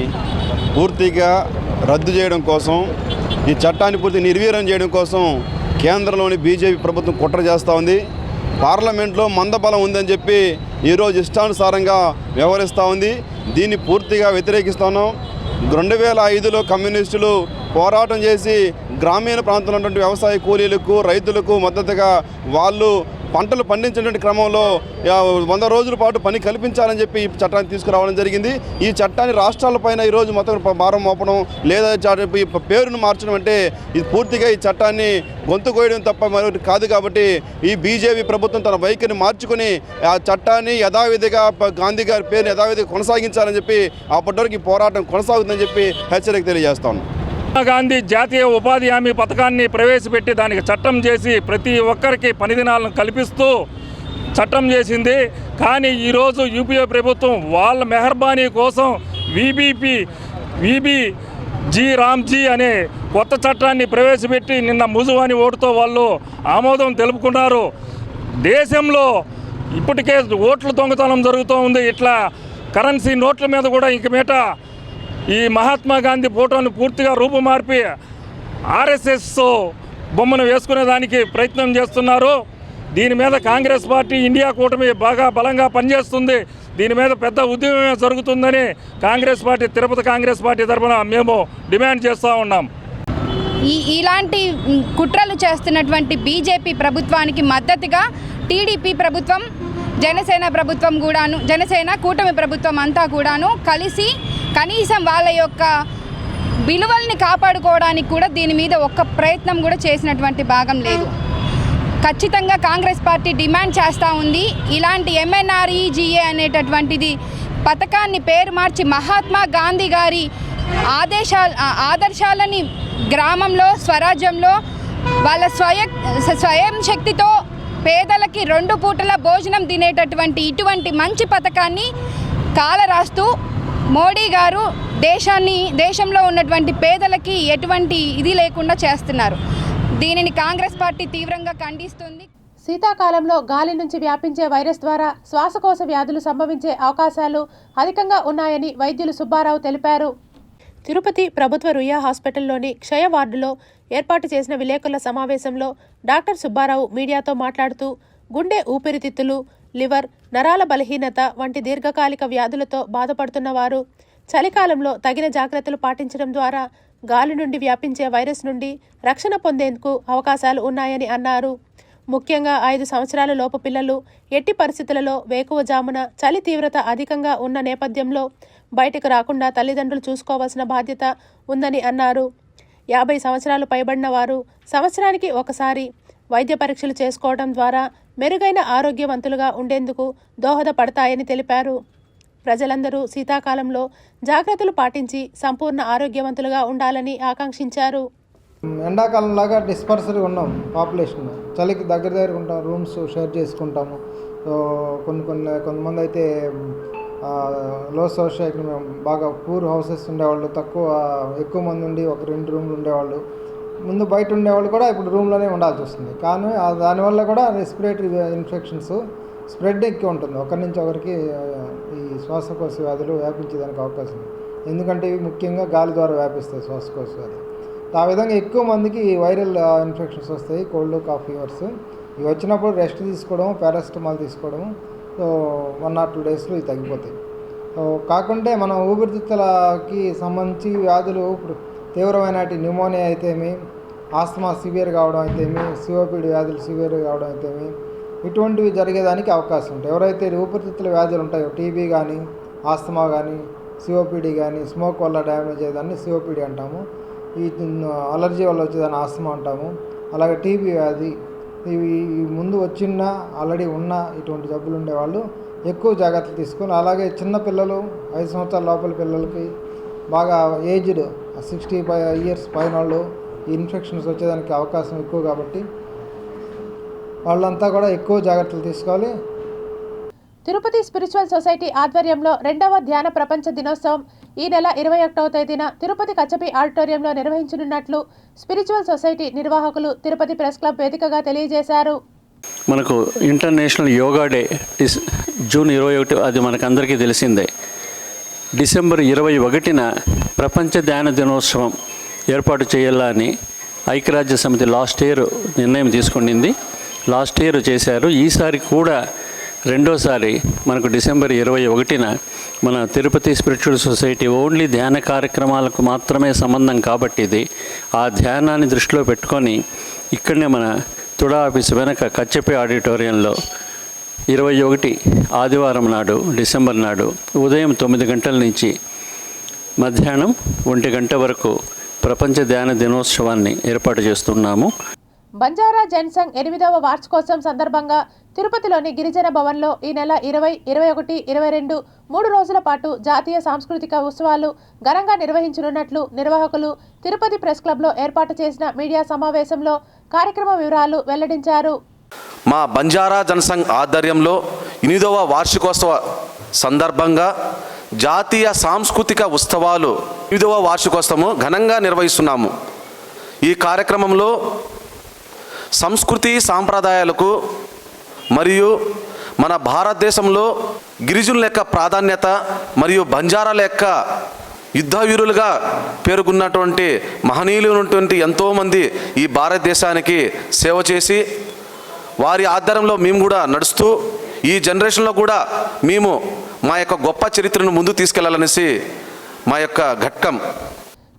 [SPEAKER 9] పూర్తిగా రద్దు చేయడం కోసం, ఈ చట్టాన్ని పూర్తి నిర్వీర్యం చేయడం కోసం కేంద్రంలోని బీజేపీ ప్రభుత్వం కుట్ర చేస్తూ ఉంది. పార్లమెంట్లో మందబలం ఉందని చెప్పి ఈరోజు ఇష్టానుసారంగా వ్యవహరిస్తూ ఉంది. దీన్ని పూర్తిగా వ్యతిరేకిస్తున్నాం. 2005లో కమ్యూనిస్టులు పోరాటం చేసి గ్రామీణ ప్రాంతంలో ఉన్నటువంటి వ్యవసాయ కూలీలకు, రైతులకు మద్దతుగా వాళ్ళు పంటలు పండించేటువంటి క్రమంలో 100 రోజుల పాటు పని కల్పించాలని చెప్పి ఈ చట్టాన్ని తీసుకురావడం జరిగింది. ఈ చట్టాన్ని రాష్ట్రాలపైన ఈరోజు మొత్తం భారం మోపడం లేదా ఈ పేరును మార్చడం అంటే ఇది పూర్తిగా ఈ చట్టాన్ని గొంతు కోయడం తప్ప మరొకటి కాదు. కాబట్టి ఈ బీజేపీ ప్రభుత్వం తన వైఖరిని మార్చుకుని ఆ చట్టాన్ని యథావిధిగా గాంధీ గారి పేరుని యథావిధిగా కొనసాగించాలని చెప్పి అప్పటి వరకు ఈ పోరాటం కొనసాగుతుందని చెప్పి హెచ్చరిక తెలియజేస్తాను.
[SPEAKER 10] గాంధీ జాతీయ ఉపాధి హామీ పథకాన్ని ప్రవేశపెట్టి దానికి చట్టం చేసి ప్రతి ఒక్కరికి పని దినాలను కల్పిస్తూ చట్టం చేసింది. కానీ ఈరోజు యూపీఏ ప్రభుత్వం వాళ్ళ మెహర్బానీ కోసం విబిజీ రామ్జీ అనే కొత్త చట్టాన్ని ప్రవేశపెట్టి నిన్న ముజువాని ఓటుతో వాళ్ళు ఆమోదం తెలుపుకున్నారు. దేశంలో ఇప్పటికే ఓట్ల దొంగతనం జరుగుతూ ఉంది. ఇట్లా కరెన్సీ నోట్ల మీద కూడా ఇంక మీట ఈ మహాత్మా గాంధీ ఫోటోను పూర్తిగా రూపుమార్పి ఆర్ఎస్ఎస్ బొమ్మను వేసుకునేదానికి ప్రయత్నం చేస్తున్నారు. దీని మీద కాంగ్రెస్ పార్టీ, ఇండియా కూటమి బాగా బలంగా పనిచేస్తుంది. దీని మీద పెద్ద ఉద్యమమే జరుగుతుందని కాంగ్రెస్ పార్టీ, తిరుపతి కాంగ్రెస్ పార్టీ తరఫున మేము డిమాండ్ చేస్తూ ఉన్నాం.
[SPEAKER 11] ఇలాంటి కుట్రలు చేస్తున్నటువంటి బీజేపీ ప్రభుత్వానికి మద్దతుగా టీడీపీ ప్రభుత్వం, జనసేన కూటమి ప్రభుత్వం అంతా కూడాను కలిసి కనీసం వాళ్ళ యొక్క విలువల్ని కాపాడుకోవడానికి కూడా దీని మీద ఒక్క ప్రయత్నం కూడా చేసినటువంటి భాగం లేదు. ఖచ్చితంగా కాంగ్రెస్ పార్టీ డిమాండ్ చేస్తూ ఉంది. ఇలాంటి MNREGA అనేటటువంటిది పథకాన్ని పేరు మార్చి మహాత్మా గాంధీ గారి ఆదర్శాలని గ్రామంలో, స్వరాజ్యంలో వాళ్ళ స్వయం శక్తితో పేదలకి 2 పూటల భోజనం తినేటటువంటి ఇటువంటి మంచి పథకాన్ని కాలరాస్తూ మోడీ గారు దేశంలో ఉన్నటువంటి పేదలకి ఎటువంటి ఇది లేకుండా చేస్తున్నారు. దీనిని కాంగ్రెస్ పార్టీ తీవ్రంగా ఖండిస్తుంది.
[SPEAKER 1] శీతాకాలంలో గాలి నుంచి వ్యాపించే వైరస్ ద్వారా శ్వాసకోశ వ్యాధులు సంభవించే అవకాశాలు అధికంగా ఉన్నాయని వైద్యులు సుబ్బారావు తెలిపారు. తిరుపతి ప్రభుత్వ రుయా హాస్పిటల్లోని క్షయ వార్డులో ఏర్పాటు చేసిన విలేకరుల సమావేశంలో డాక్టర్ సుబ్బారావు మీడియాతో మాట్లాడుతూ గుండె, ఊపిరితిత్తులు, లివర్, నరాల బలహీనత వంటి దీర్ఘకాలిక వ్యాధులతో బాధపడుతున్న వారు చలికాలంలో తగిన జాగ్రత్తలు పాటించడం ద్వారా గాలి నుండి వ్యాపించే వైరస్ నుండి రక్షణ పొందేందుకు అవకాశాలు ఉన్నాయని అన్నారు. ముఖ్యంగా 5 సంవత్సరాల లోపు పిల్లలు ఎట్టి పరిస్థితులలో వేకువజామున చలి తీవ్రత అధికంగా ఉన్న నేపథ్యంలో బయటకు రాకుండా తల్లిదండ్రులు చూసుకోవాల్సిన బాధ్యత ఉందని అన్నారు. 50 సంవత్సరాలు పైబడిన వారు సంవత్సరానికి ఒకసారి వైద్య పరీక్షలు చేసుకోవడం ద్వారా మెరుగైన ఆరోగ్యవంతులుగా ఉండేందుకు దోహదపడతాయని తెలిపారు. ప్రజలందరూ శీతాకాలంలో జాగ్రత్తలు పాటించి సంపూర్ణ ఆరోగ్యవంతులుగా ఉండాలని ఆకాంక్షించారు.
[SPEAKER 12] ఎండాకాలం లాగా డిస్పర్స్గా ఉన్నాం పాపులేషన్. చలికి దగ్గర ఉంటాం, రూమ్స్ షేర్ చేసుకుంటాము. కొంతమంది అయితే లో సోషల్ ఎకనామిక్ బాగా పూర్ హౌసెస్ ఉండేవాళ్ళు, ఎక్కువ మంది ఉండి ఒక 2 రూమ్లు ఉండేవాళ్ళు, ముందు బయట ఉండేవాళ్ళు కూడా ఇప్పుడు రూమ్లోనే ఉండాల్సి వస్తుంది. కానీ దానివల్ల కూడా రెస్పిరేటరీ ఇన్ఫెక్షన్స్ స్ప్రెడ్ ఎక్కువ ఉంటుంది. ఒకరి నుంచి ఒకరికి ఈ శ్వాసకోశ వ్యాధులు వ్యాపించేదానికి అవకాశం ఉంది. ఎందుకంటే ఇవి ముఖ్యంగా గాలి ద్వారా వ్యాపిస్తాయి శ్వాసకోశ వ్యాధులు. ఆ విధంగా ఎక్కువ మందికి వైరల్ ఇన్ఫెక్షన్స్ వస్తాయి, కోల్డ్, కాఫ్, ఫీవర్స్. ఇవి వచ్చినప్పుడు రెస్ట్ తీసుకోవడం, పారాసిటమాల్ తీసుకోవడం, సో 1 or 2 డేస్లో ఇవి తగ్గిపోతాయి. కాకుంటే మనం ఊపిరితిత్తులకి సంబంధించి వ్యాధులు ఇప్పుడు తీవ్రమైన న్యూమోనియా అయితేమి, ఆస్తమా సివియర్ కావడం అయితేమి, సిఓపిడి వ్యాధులు సివియర్ కావడం అయితేమి, ఇటువంటివి జరిగేదానికి అవకాశం ఉంటాయి. ఎవరైతే ఊపిరితిత్తుల వ్యాధులు ఉంటాయో, టీబీ కానీ, ఆస్తమా కానీ, సిఓపిడి కానీ, స్మోక్ వల్ల డ్యామేజ్ అయ్యేదాన్ని సిఓపిడి అంటాము. ఈ అలర్జీ వల్ల వచ్చేదాన్ని ఆస్తమా అంటాము. అలాగే టీబీ వ్యాధి, ఇవి ముందు వచ్చిన ఆల్రెడీ ఉన్న ఇటువంటి జబ్బులు ఉండేవాళ్ళు ఎక్కువ జాగ్రత్తలు తీసుకొని, అలాగే చిన్న పిల్లలు 5 సంవత్సరాల లోపల పిల్లలకి, బాగా ఏజ్డ్ 65 years పైన వాళ్ళు ఈ ఇన్ఫెక్షన్స్ వచ్చేదానికి అవకాశం ఎక్కువ కాబట్టి వాళ్ళంతా కూడా ఎక్కువ జాగ్రత్తలు తీసుకోవాలి.
[SPEAKER 1] తిరుపతి స్పిరిచువల్ సొసైటీ ఆధ్వర్యంలో 2వ ధ్యాన ప్రపంచ దినోత్సవం ఈ నెల 21వ తేదీన తిరుపతి కచ్చపి ఆడిటోరియంలో నిర్వహించనున్నట్లు స్పిరిచువల్ సొసైటీ నిర్వాహకులు తిరుపతి ప్రెస్ క్లబ్ వేదికగా తెలియజేశారు.
[SPEAKER 13] మనకు ఇంటర్నేషనల్ యోగా డే జూన్ 21, అది మనకందరికీ తెలిసిందే. డిసెంబర్ 21న ప్రపంచ ధ్యాన దినోత్సవం ఏర్పాటు చేయాలని ఐక్యరాజ్య సమితి లాస్ట్ ఇయర్ నిర్ణయం తీసుకుంది. లాస్ట్ ఇయర్ చేశారు. ఈసారి కూడా రెండోసారి మనకు డిసెంబర్ 21న మన తిరుపతి స్పిరిచువల్ సొసైటీ ఓన్లీ ధ్యాన కార్యక్రమాలకు మాత్రమే సంబంధం కాబట్టి ఇది ఆ ధ్యానాన్ని దృష్టిలో పెట్టుకొని ఇక్కడనే మన తుడా ఆఫీస్ వెనక కచ్చపి ఆడిటోరియంలో 21 ఆదివారం నాడు డిసెంబర్ నాడు ఉదయం 9 గంటల నుంచి మధ్యాహ్నం 1 గంట వరకు ప్రపంచ ధ్యాన దినోత్సవాన్ని ఏర్పాటు చేస్తున్నాము.
[SPEAKER 1] బంజారా జనసంఘ్ 8వ వార్షికోత్సవం సందర్భంగా తిరుపతిలోని గిరిజన భవన్లో ఈ నెల 20, 21, 22 3 రోజుల పాటు జాతీయ సాంస్కృతిక ఉత్సవాలు ఘనంగా నిర్వహించనున్నట్లు నిర్వాహకులు తిరుపతి ప్రెస్ క్లబ్లో ఏర్పాటు చేసిన మీడియా సమావేశంలో కార్యక్రమ వివరాలు వెల్లడించారు.
[SPEAKER 14] మా బంజారా జనసంఘ్ ఆధ్వర్యంలో 8వ వార్షికోత్సవ సందర్భంగా జాతీయ సాంస్కృతిక ఉత్సవాలు 8వ వార్షికోత్సవం ఘనంగా నిర్వహిస్తున్నాము. ఈ కార్యక్రమంలో సంస్కృతి సాంప్రదాయాలకు మరియు మన భారతదేశంలో గిరిజనుల యొక్క ప్రాధాన్యత మరియు బంజారాల యొక్క యుద్ధవీరులుగా పేర్కొన్నటువంటి మహనీయులైనటువంటి ఎంతోమంది ఈ భారతదేశానికి సేవ చేసి వారి ఆధ్వర్యంలో మేము కూడా నడుస్తూ ఈ జనరేషన్లో కూడా మేము మా యొక్క గొప్ప చరిత్రను ముందు తీసుకెళ్లాలనేసి మా యొక్క ఘట్టం.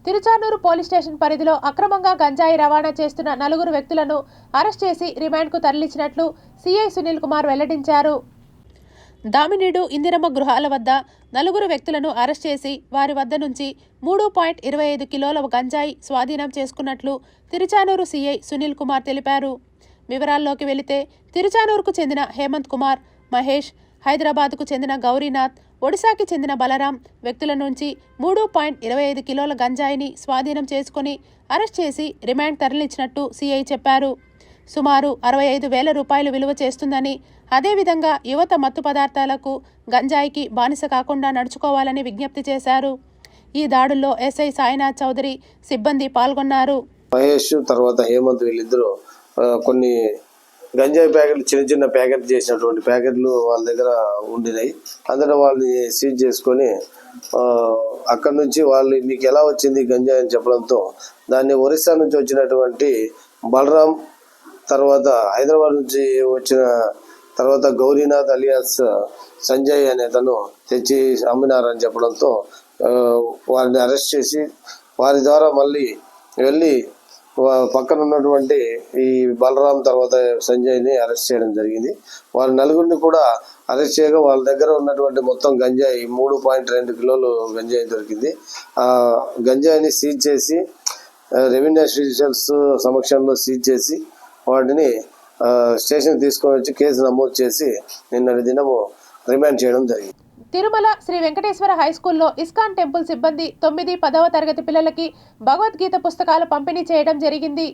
[SPEAKER 1] తిరుచానూరు పోలీస్ స్టేషన్ పరిధిలో అక్రమంగా గంజాయి రవాణా చేస్తున్న 4 వ్యక్తులను అరెస్ట్ చేసి రిమాండ్కు తరలించినట్లు సిఐ సునీల్ కుమార్ వెల్లడించారు. దామినేడు ఇందిరమ్మ గృహాల వద్ద 4 వ్యక్తులను అరెస్ట్ చేసి వారి వద్ద నుంచి 3.25 కిలోల గంజాయి స్వాధీనం చేసుకున్నట్లు తిరుచానూరు సిఐ సునీల్ కుమార్ తెలిపారు. వివరాల్లోకి వెళితే తిరుచానూరుకు చెందిన హేమంత్ కుమార్, మహేష్, హైదరాబాద్కు చెందిన గౌరీనాథ్, ఒడిశాకి చెందిన బలరాం వ్యక్తుల నుంచి 3.25 కిలోల గంజాయిని స్వాధీనం చేసుకుని అరెస్ట్ చేసి రిమాండ్ తరలించినట్టు సిఐ చెప్పారు. సుమారు 65,000 రూపాయలు విలువ చేస్తుందని, అదేవిధంగా యువత మత్తు పదార్థాలకు గంజాయికి బానిస కాకుండా నడుచుకోవాలని విజ్ఞప్తి చేశారు. ఈ దాడుల్లో ఎస్ఐ సాయినాథ్ చౌదరి సిబ్బంది పాల్గొన్నారు.
[SPEAKER 15] మహేష్ తర్వాత హేమంత్ వీళ్ళిద్దరూ కొన్ని గంజాయి ప్యాకెట్లు చిన్న ప్యాకెట్ చేసినటువంటి ప్యాకెట్లు వాళ్ళ దగ్గర ఉండినాయి. అందులో వాళ్ళని సీజ్ చేసుకొని అక్కడ నుంచి వాళ్ళు మీకు ఎలా వచ్చింది గంజాయి అని చెప్పడంతో దాన్ని ఒరిస్సా నుంచి వచ్చినటువంటి బలరాం, తర్వాత హైదరాబాద్ నుంచి వచ్చిన తర్వాత గౌరీనాథ్ అలియాస్ సంజయ్ అనే తను తెచ్చి అమ్మినారని చెప్పడంతో వారిని అరెస్ట్ చేసి వారి ద్వారా మళ్ళీ వెళ్ళి పక్కన ఉన్నటువంటి ఈ బలరాం తర్వాత సంజయ్ని అరెస్ట్ చేయడం జరిగింది. వాళ్ళ 4 కూడా అరెస్ట్ చేయగా వాళ్ళ దగ్గర ఉన్నటువంటి మొత్తం గంజాయి 3.2 కిలోలు గంజాయి దొరికింది. ఆ గంజాయిని సీజ్ చేసి రెవెన్యూ అఫీషియల్స్ సమక్షంలో సీజ్ చేసి వాటిని స్టేషన్ తీసుకొని వచ్చి కేసు నమోదు చేసి నిన్నటి దినము రిమాండ్ చేయడం జరిగింది.
[SPEAKER 1] తిరుమల శ్రీ వెంకటేశ్వర హైస్కూల్లో ఇస్కాన్ టెంపుల్ సిబ్బంది 9, 10వ తరగతి పిల్లలకి భగవద్గీత పుస్తకాలు పంపిణీ చేయడం జరిగింది.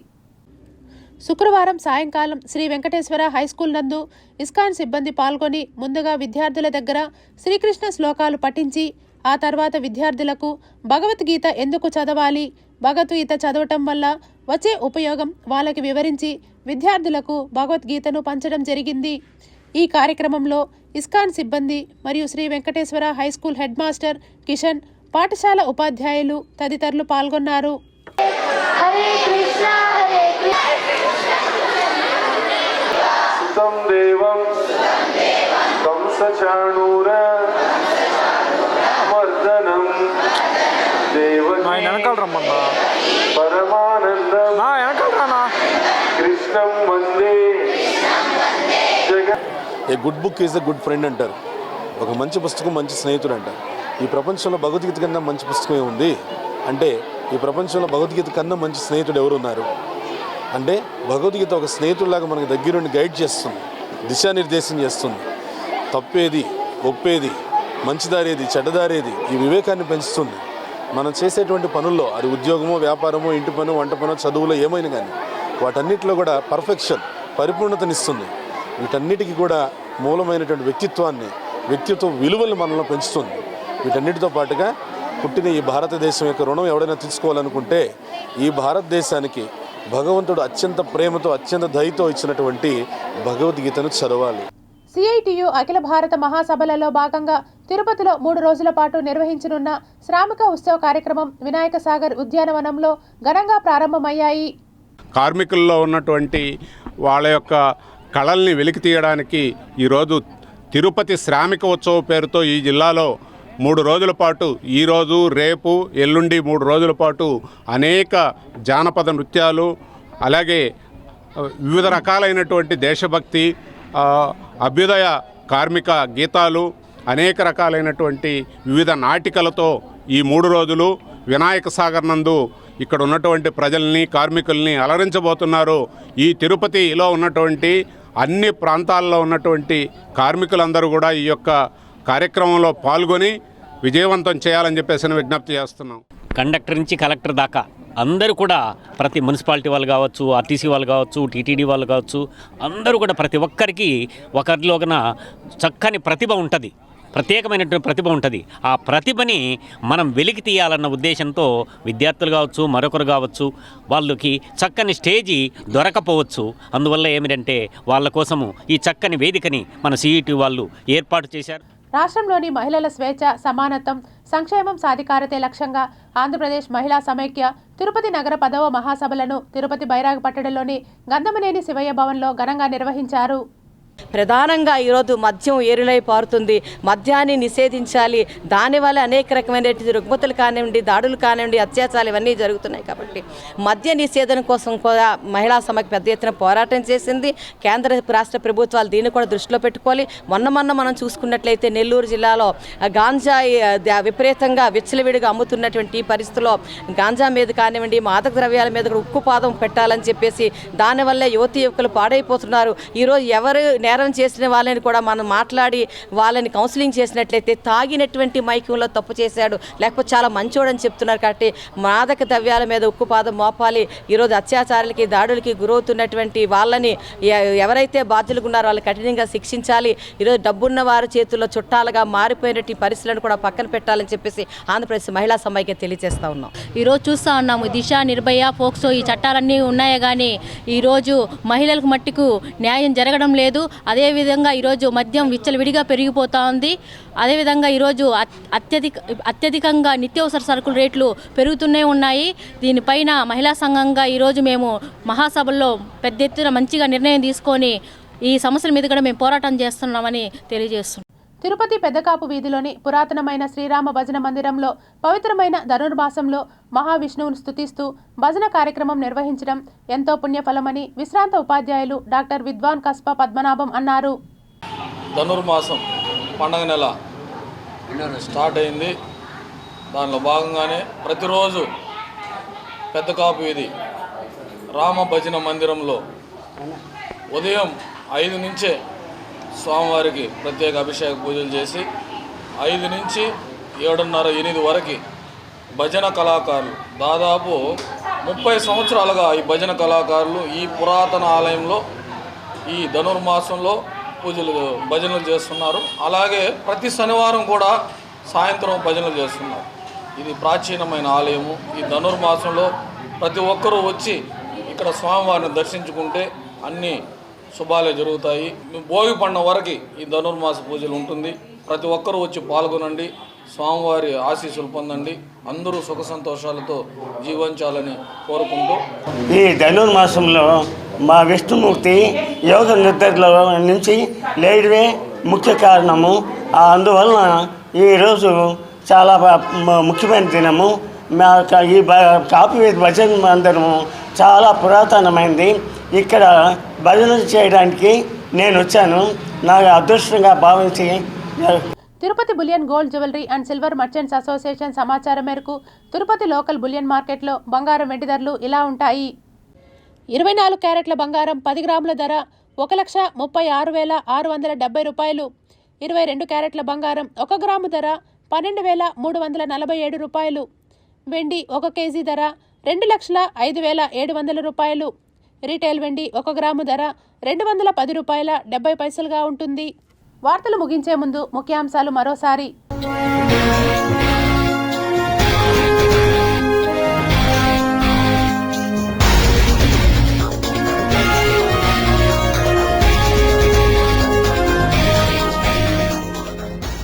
[SPEAKER 1] శుక్రవారం సాయంకాలం శ్రీ వెంకటేశ్వర హైస్కూల్ నందు ఇస్కాన్ సిబ్బంది పాల్గొని ముందుగా విద్యార్థుల దగ్గర శ్రీకృష్ణ శ్లోకాలు పఠించి ఆ తర్వాత విద్యార్థులకు భగవద్గీత ఎందుకు చదవాలి, భగవద్గీత చదవటం వల్ల వచ్చే ఉపయోగం వాళ్ళకి వివరించి విద్యార్థులకు భగవద్గీతను పంచడం జరిగింది. ఈ కార్యక్రమంలో ఇస్కాన్ సిబ్బంది మరియు Sri Venkateswara high school head master Kishan, పాఠశాల ఉపాధ్యాయులు తదితరులు పాల్గొన్నారు.
[SPEAKER 16] హరే కృష్ణ హరే
[SPEAKER 17] సుతం దేవం కంసచాణూర మర్దనం దేవకీ పరమానందం కృష్ణం వందే జగత్.
[SPEAKER 9] A good book is a good friend అంటారు. ఒక మంచి పుస్తకం మంచి స్నేహితుడు అంటారు. ఈ ప్రపంచంలో భగవద్గీత కన్నా మంచి పుస్తకం ఏముంది అంటే, ఈ ప్రపంచంలో భగవద్గీత కన్నా మంచి స్నేహితుడు ఎవరున్నారు అంటే, భగవద్గీత ఒక స్నేహితుడిలాగా మనకు దగ్గరుండి గైడ్ చేస్తుంది, దిశానిర్దేశం చేస్తుంది. తప్పేది, ఒప్పేది, మంచిదారేది, చెడ్డదారేది, ఈ వివేకాన్ని పెంచుతుంది. మనం చేసేటువంటి పనుల్లో, అది ఉద్యోగమో, వ్యాపారమో, ఇంటి పనో, వంట పనో, చదువులో ఏమైనా కానీ వాటన్నిటిలో కూడా పర్ఫెక్షన్, పరిపూర్ణతనిస్తుంది. వీటన్నిటికీ కూడా మూలమైనటువంటి వ్యక్తిత్వ విలువలు మనలో పెంచుతుంది. వీటన్నిటితో పాటుగా పుట్టిన ఈ భారతదేశం యొక్క రుణం ఎవడైనా తీసుకోవాలనుకుంటే ఈ భారతదేశానికి భగవంతుడు అత్యంత ప్రేమతో, అత్యంత దయతో ఇచ్చినటువంటి భగవద్గీతను చదవాలి.
[SPEAKER 1] సిఐటియు అఖిల భారత మహాసభలలో భాగంగా తిరుపతిలో 3 రోజుల పాటు నిర్వహించనున్న శ్రామిక ఉత్సవ కార్యక్రమం వినాయక సాగర్ ఉద్యానవనంలో ఘనంగా ప్రారంభమయ్యాయి.
[SPEAKER 18] కార్మికుల్లో ఉన్నటువంటి వాళ్ళ యొక్క కళల్ని వెలికి తీయడానికి ఈరోజు తిరుపతి శ్రామిక ఉత్సవ పేరుతో ఈ జిల్లాలో 3 రోజుల పాటు, ఈరోజు, రేపు, ఎల్లుండి 3 రోజుల పాటు అనేక జానపద నృత్యాలు, అలాగే వివిధ రకాలైనటువంటి దేశభక్తి, అభ్యుదయ కార్మిక గీతాలు, అనేక రకాలైనటువంటి వివిధ నాటికలతో ఈ 3 రోజులు వినాయక సాగర్ నందు ఇక్కడ ఉన్నటువంటి ప్రజల్ని, కార్మికుల్ని అలరించబోతున్నారు. ఈ తిరుపతిలో ఉన్నటువంటి అన్ని ప్రాంతాల్లో ఉన్నటువంటి కార్మికులందరూ కూడా ఈ యొక్క కార్యక్రమంలో పాల్గొని విజయవంతం చేయాలని చెప్పేసి విజ్ఞప్తి చేస్తున్నాం.
[SPEAKER 19] కండక్టర్ నుంచి కలెక్టర్ దాకా అందరూ కూడా, ప్రతి మున్సిపాలిటీ వాళ్ళు కావచ్చు, ఆర్టీసీ వాళ్ళు కావచ్చు, టీటీడీ వాళ్ళు కావచ్చు, అందరూ కూడా ప్రతి ఒక్కరికి ఒకరిలోన చక్కని ప్రతిభ ఉంటుంది, ప్రత్యేకమైనటువంటి ప్రతిభ ఉంటుంది. ఆ ప్రతిభని మనం వెలికి తీయాలన్న ఉద్దేశంతో విద్యార్థులు కావచ్చు, మరొకరు కావచ్చు, వాళ్ళకి చక్కని స్టేజీ దొరకపోవచ్చు. అందువల్ల ఏమిటంటే వాళ్ళ కోసము ఈ చక్కని వేదికని మన సిఈటి వాళ్ళు ఏర్పాటు చేశారు.
[SPEAKER 1] రాష్ట్రంలోని మహిళల స్వేచ్ఛ, సమానత్వం, సంక్షేమం, సాధికారతే లక్ష్యంగా ఆంధ్రప్రదేశ్ మహిళా సమైక్య తిరుపతి నగర 10వ మహాసభలను తిరుపతి బైరాగపట్టణంలోని గంధమనేని శివయ్య భవన్లో ఘనంగా నిర్వహించారు.
[SPEAKER 20] ప్రధానంగా ఈరోజు మద్యం ఏరులై పారుతుంది. మద్యాన్ని నిషేధించాలి. దానివల్ల అనేక రకమైనటువంటి రుగ్మతులు కానివ్వండి, దాడులు కానివ్వండి, అత్యాచారాలు ఇవన్నీ జరుగుతున్నాయి. కాబట్టి మద్య నిషేధం కోసం కూడా మహిళా సమైక్య పెద్ద ఎత్తున పోరాటం చేసింది. కేంద్ర రాష్ట్ర ప్రభుత్వాలు దీన్ని కూడా దృష్టిలో పెట్టుకోవాలి. మొన్న మనం చూసుకున్నట్లయితే నెల్లూరు జిల్లాలో గాంజా విపరీతంగా విచ్చలవిడిగా అమ్ముతున్నటువంటి పరిస్థితుల్లో గాంజా మీద కానివ్వండి, మాదక ద్రవ్యాల మీద కూడా ఉక్కుపాదం పెట్టాలని చెప్పేసి దానివల్ల యువకులు పాడైపోతున్నారు. ఈరోజు ఎవరు నేరం చేసిన వాళ్ళని కూడా మనం మాట్లాడి వాళ్ళని కౌన్సిలింగ్ చేసినట్లయితే తాగినటువంటి మైకంలో తప్పు చేశాడు, లేకపోతే చాలా మంచోడని చెప్తున్నారు. కాబట్టి మాదక ద్రవ్యాల మీద ఉక్కుపాదం మోపాలి. ఈరోజు అత్యాచారాలకి, దాడులకి గురవుతున్నటువంటి వాళ్ళని ఎవరైతే బాధ్యులుగా ఉన్నారో వాళ్ళు కఠినంగా శిక్షించాలి. ఈరోజు డబ్బున్న వారి చేతుల్లో చుట్టాలుగా మారిపోయినటువంటి పరిస్థితులను కూడా పక్కన పెట్టాలని చెప్పేసి ఆంధ్రప్రదేశ్ మహిళా సమైక్య తెలియజేస్తూ ఉన్నాం.
[SPEAKER 21] ఈరోజు చూస్తూ ఉన్నాము, దిశ, నిర్భయ, పోక్సో ఈ చట్టాలన్నీ ఉన్నాయే కానీ ఈరోజు మహిళలకు మట్టుకు న్యాయం జరగడం లేదు. అదేవిధంగా ఈరోజు మద్యం విచ్చలవిడిగా పెరిగిపోతూ ఉంది. అదేవిధంగా ఈరోజు అత్యధికంగా నిత్యావసర సరుకుల రేట్లు పెరుగుతూనే ఉన్నాయి. దీనిపైన మహిళా సంఘంగా ఈరోజు మేము మహాసభల్లో పెద్ద ఎత్తున మంచిగా నిర్ణయం తీసుకొని ఈ సమస్యల మీద కూడా మేము పోరాటం చేస్తున్నామని తెలియజేస్తున్నాం.
[SPEAKER 1] తిరుపతి పెద్దకాపు వీధిలోని పురాతనమైన శ్రీరామ భజన మందిరంలో పవిత్రమైన ధనుర్మాసంలో మహావిష్ణువును స్తుతిస్తూ భజన కార్యక్రమం నిర్వహించడం ఎంతో పుణ్యఫలమని విశ్రాంత ఉపాధ్యాయులు డాక్టర్ విద్వాన్ కస్ప పద్మనాభం అన్నారు.
[SPEAKER 22] ధనుర్మాసం పండగ నెల స్టార్ట్ అయింది. దానిలో భాగంగానే ప్రతిరోజు పెద్దకాపు వీధి రామ భజన మందిరంలో ఉదయం 5 నుంచే స్వామివారికి ప్రత్యేక అభిషేక పూజలు చేసి 5 నుంచి 7:30, 8 వరకు భజన కళాకారులు దాదాపు 30 సంవత్సరాలుగా ఈ భజన కళాకారులు ఈ పురాతన ఆలయంలో ఈ ధనుర్మాసంలో భజనలు చేస్తున్నారు. అలాగే ప్రతి శనివారం కూడా సాయంత్రం భజనలు చేస్తున్నారు. ఇది ప్రాచీనమైన ఆలయము. ఈ ధనుర్మాసంలో ప్రతి ఒక్కరూ వచ్చి ఇక్కడ స్వామివారిని దర్శించుకుంటే అన్ని శుభాలే జరుగుతాయి. భోగి పండుగ వరకు ఈ ధనుర్మాస పూజలు ఉంటుంది. ప్రతి ఒక్కరూ వచ్చి పాల్గొనండి, స్వామివారి ఆశీస్సులు పొందండి, అందరూ సుఖ సంతోషాలతో జీవించాలని కోరుకుంటూ
[SPEAKER 2] ఈ ధనుర్మాసంలో మా విష్ణుమూర్తి యోగ నిద్రలో నుంచి లేడవే ముఖ్య కారణము. అందువలన ఈరోజు చాలా ముఖ్యమైన దినము. మా ఈ కాపువేది భజన మందిరము చాలా పురాతనమైనది. ఇక్కడ భజనలు చేయడానికి నేను వచ్చాను. నాకు అదృష్టంగా భావించి
[SPEAKER 1] Tirupati bullion gold jewellery and silver merchants association సమాచారం మేరకు తిరుపతి లోకల్ బులియన్ మార్కెట్లో బంగారం వెండి ధరలు ఇలా ఉంటాయి. 24 క్యారెట్ల బంగారం 10 గ్రాముల ధర 1,36,670 రూపాయలు. 22 క్యారెట్ల బంగారం 1 గ్రాము ధర 12,347 రూపాయలు. వెండి 1 కేజీ ధర 2,05,700 రూపాయలు. రీటైల్ వెండి 1 గ్రాము ధర 210 రూపాయల 70 పైసలుగా ఉంటుంది. వార్తలు ముగించే ముందు ముఖ్యాంశాలు మరోసారి.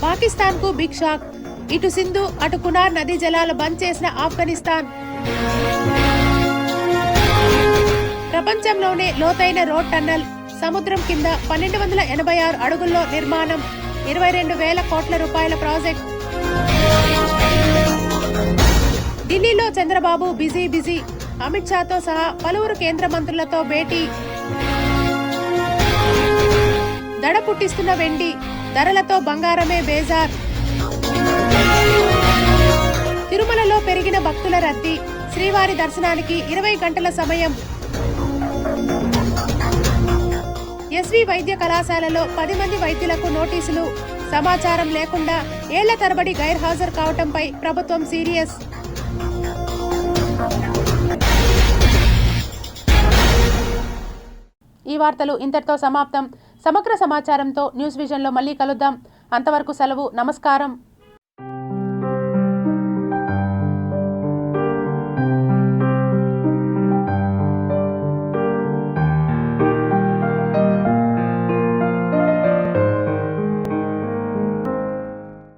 [SPEAKER 1] పాకిస్తాన్కు బిగ్ షాక్. ఇటు సింధు అటు కునార్ నదీ జలాలు బంద్ చేసిన ఆఫ్ఘనిస్తాన్. ప్రపంచంలోనే లోతైన రోడ్ టన్నల్ సముద్రం కింద 1286 అడుగుల్లో నిర్మాణం. 22,000 కోట్ల రూపాయల ప్రాజెక్ట్. ఢిల్లీలో చంద్రబాబు బిజీ. అమిత్ షాతో సహా పలువురు కేంద్ర మంత్రులతో భేటీ. దడ పుట్టిస్తున్న వెండి ధరలతో బంగారమే బేజార్. తిరుమలలో పెరిగిన భక్తుల రద్దీ. శ్రీవారి దర్శనానికి 20 గంటల సమయం. ఎస్వి వైద్య కళాశాలలో 10 మంది వైద్యులకు నోటీసులు. సమాచారం లేకుండా ఏళ్ల తరబడి గైర్హాజరు కావటంపై ప్రభుత్వం సీరియస్. ఈ వార్తలు ఇంతటితో సమాప్తం. సమగ్ర సమాచారంతో న్యూస్ విజన్లో మళ్ళీ కలుద్దాం. అంతవరకు సెలవు. నమస్కారం.